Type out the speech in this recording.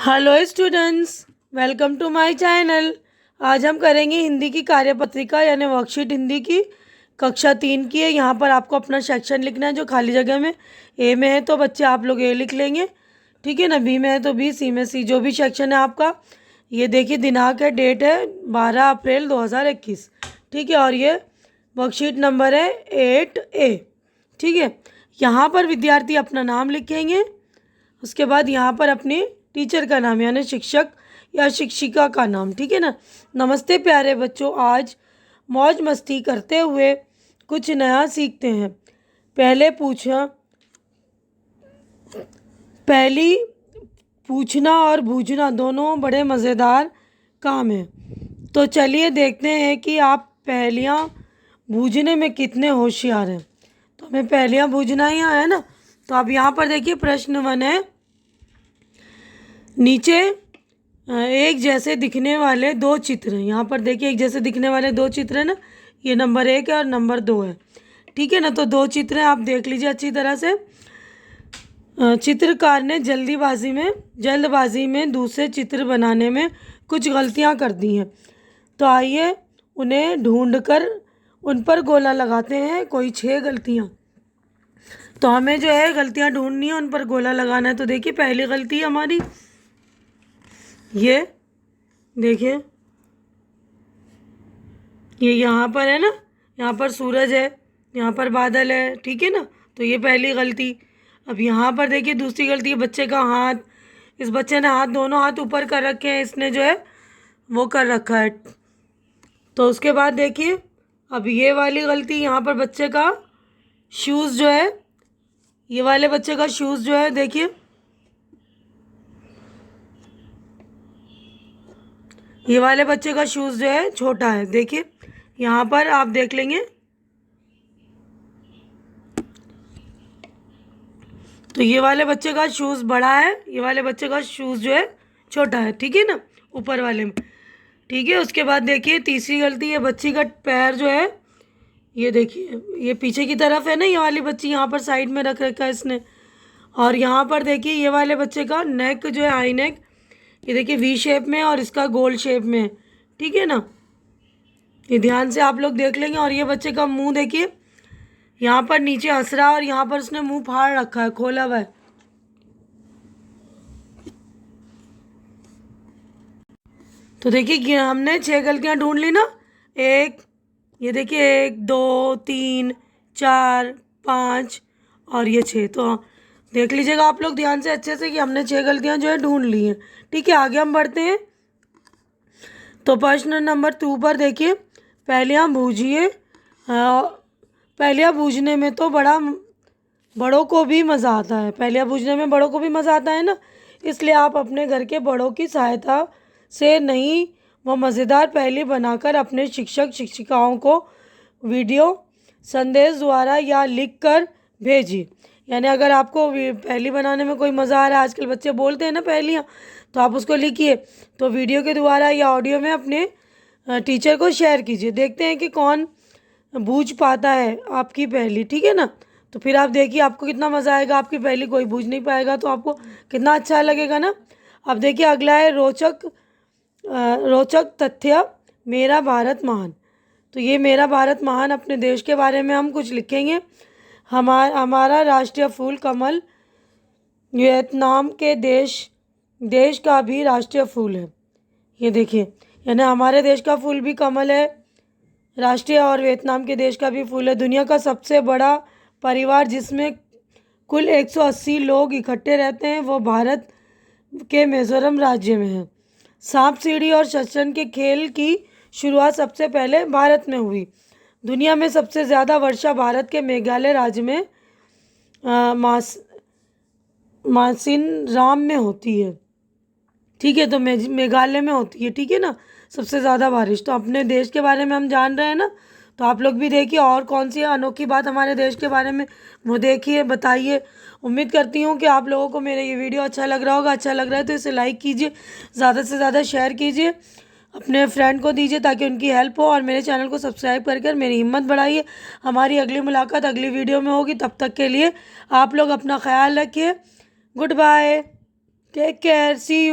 Hello students, welcome to my channel. आज हम करेंगे हिंदी की कार्यपत्रिका यानी वर्कशीट हिंदी की कक्षा 3 की है। यहाँ पर आपको अपना सेक्शन लिखना है जो खाली जगह में ए में है तो बच्चे आप लोग ए लिख लेंगे, ठीक है ना। बी में है तो बी, सी में सी, जो भी सेक्शन है आपका। ये देखिए दिनांक है, डेट है 12 अप्रैल 2021, ठीक है। और ये वर्कशीट नंबर है 8A, ठीक है। यहाँ पर विद्यार्थी अपना नाम लिखेंगे, उसके बाद यहाँ पर अपनी टीचर का नाम यानी शिक्षक या शिक्षिका का नाम, ठीक है ना। नमस्ते प्यारे बच्चों, आज मौज मस्ती करते हुए कुछ नया सीखते हैं। पहली पूछना और बूझना दोनों बड़े मज़ेदार काम है। तो चलिए देखते हैं कि आप पहेलियाँ बूझने में कितने होशियार हैं। तो हमें पहेलियाँ बूझना ही है ना। तो अब यहाँ पर देखिए प्रश्न 1 है, नीचे एक जैसे दिखने वाले दो चित्र हैं। यहाँ पर देखिए एक जैसे दिखने वाले दो चित्र हैं ना, ये नंबर 1 है और नंबर 2 है, ठीक है ना। तो दो चित्र हैं, आप देख लीजिए अच्छी तरह से। चित्रकार ने जल्दबाजी में दूसरे चित्र बनाने में कुछ गलतियाँ कर दी हैं। तो आइए उन्हें ढूंढकर उन पर गोला लगाते हैं। कोई 6 गलतियाँ, तो हमें जो है गलतियाँ ढूंढनी है, उन पर गोला लगाना है। तो देखिए पहली गलती हमारी ये देखिए, ये यहाँ पर है ना, यहाँ पर सूरज है, यहाँ पर बादल है, ठीक है ना। तो ये पहली गलती। अब यहाँ पर देखिए दूसरी गलती है बच्चे का हाथ। इस बच्चे ने दोनों हाथ ऊपर कर रखे हैं, इसने जो है वो कर रखा है। तो उसके बाद देखिए अब ये वाली गलती, यहाँ पर बच्चे का शूज़ जो है, ये वाले बच्चे का शूज़ जो है देखिए, ये वाले बच्चे का शूज़ जो है छोटा है। देखिए यहाँ पर आप देख लेंगे, तो ये वाले बच्चे का शूज़ बड़ा है, ये वाले बच्चे का शूज़ जो है छोटा है, ठीक है ना, ऊपर वाले में, ठीक है। उसके बाद देखिए तीसरी गलती है, बच्ची का पैर जो है, ये देखिए ये पीछे की तरफ है ना, ये वाली बच्ची यहाँ पर साइड में रख रखा है इसने। और यहाँ पर देखिए ये वाले बच्चे का नेक जो है, हाई नेक, ये देखिए वी शेप में और इसका गोल शेप में है, ठीक है ना। ये ध्यान से आप लोग देख लेंगे। और ये बच्चे का मुंह देखिए, यहाँ पर नीचे हंस रहा है और यहाँ पर उसने मुंह फाड़ रखा है, खोला हुआ है। तो देखिए कि हमने 6 गलतियाँ ढूंढ ली ना। ये देखिए 1 2 3 4 5 और ये 6। तो देख लीजिएगा आप लोग ध्यान से अच्छे से कि हमने 6 गलतियाँ जो है ढूंढ ली हैं, ठीक है। आगे हम बढ़ते हैं। तो प्रश्न नंबर 2 पर देखिए, पहेलियाँ बूझिए। पहेलियाँ बूझने में तो बड़ों को भी मज़ा आता है। पहेलियाँ बूझने में बड़ों को भी मज़ा आता है ना, इसलिए आप अपने घर के बड़ों की सहायता से नई व मज़ेदार पहेली बनाकर अपने शिक्षक शिक्षिकाओं को वीडियो संदेश द्वारा या लिख कर भेजिए। यानी अगर आपको पहेली बनाने में कोई मज़ा आ रहा है, आजकल बच्चे बोलते हैं ना पहेलियाँ, तो आप उसको लिखिए, तो वीडियो के द्वारा या ऑडियो में अपने टीचर को शेयर कीजिए। देखते हैं कि कौन बूझ पाता है आपकी पहेली, ठीक है ना। तो फिर आप देखिए आपको कितना मज़ा आएगा। आपकी पहेली कोई बूझ नहीं पाएगा तो आपको कितना अच्छा लगेगा ना। अब देखिए अगला है रोचक तथ्य, मेरा भारत महान। तो ये मेरा भारत महान, अपने देश के बारे में हम कुछ लिखेंगे। हमारा राष्ट्रीय फूल कमल वियतनाम के देश का भी राष्ट्रीय फूल है। ये देखिए, यानी हमारे देश का फूल भी कमल है राष्ट्रीय, और वियतनाम के देश का भी फूल है। दुनिया का सबसे बड़ा परिवार जिसमें कुल 180 लोग इकट्ठे रहते हैं वो भारत के मिजोरम राज्य में है। सांप सीढ़ी और शतरंज के खेल की शुरुआत सबसे पहले भारत में हुई। दुनिया में सबसे ज़्यादा वर्षा भारत के मेघालय राज्य में मासिनराम में होती है, ठीक है। तो मेघालय में होती है, ठीक है ना, सबसे ज़्यादा बारिश। तो अपने देश के बारे में हम जान रहे हैं ना, तो आप लोग भी देखिए और कौन सी अनोखी बात हमारे देश के बारे में वो देखिए, बताइए। उम्मीद करती हूँ कि आप लोगों को मेरा ये वीडियो अच्छा लग रहा होगा। अच्छा लग रहा है तो इसे लाइक कीजिए, ज़्यादा से ज़्यादा शेयर कीजिए, अपने फ्रेंड को दीजिए ताकि उनकी हेल्प हो, और मेरे चैनल को सब्सक्राइब कर मेरी हिम्मत बढ़ाइए। हमारी अगली मुलाकात अगली वीडियो में होगी, तब तक के लिए आप लोग अपना ख्याल रखिए। Goodbye, take care, see you.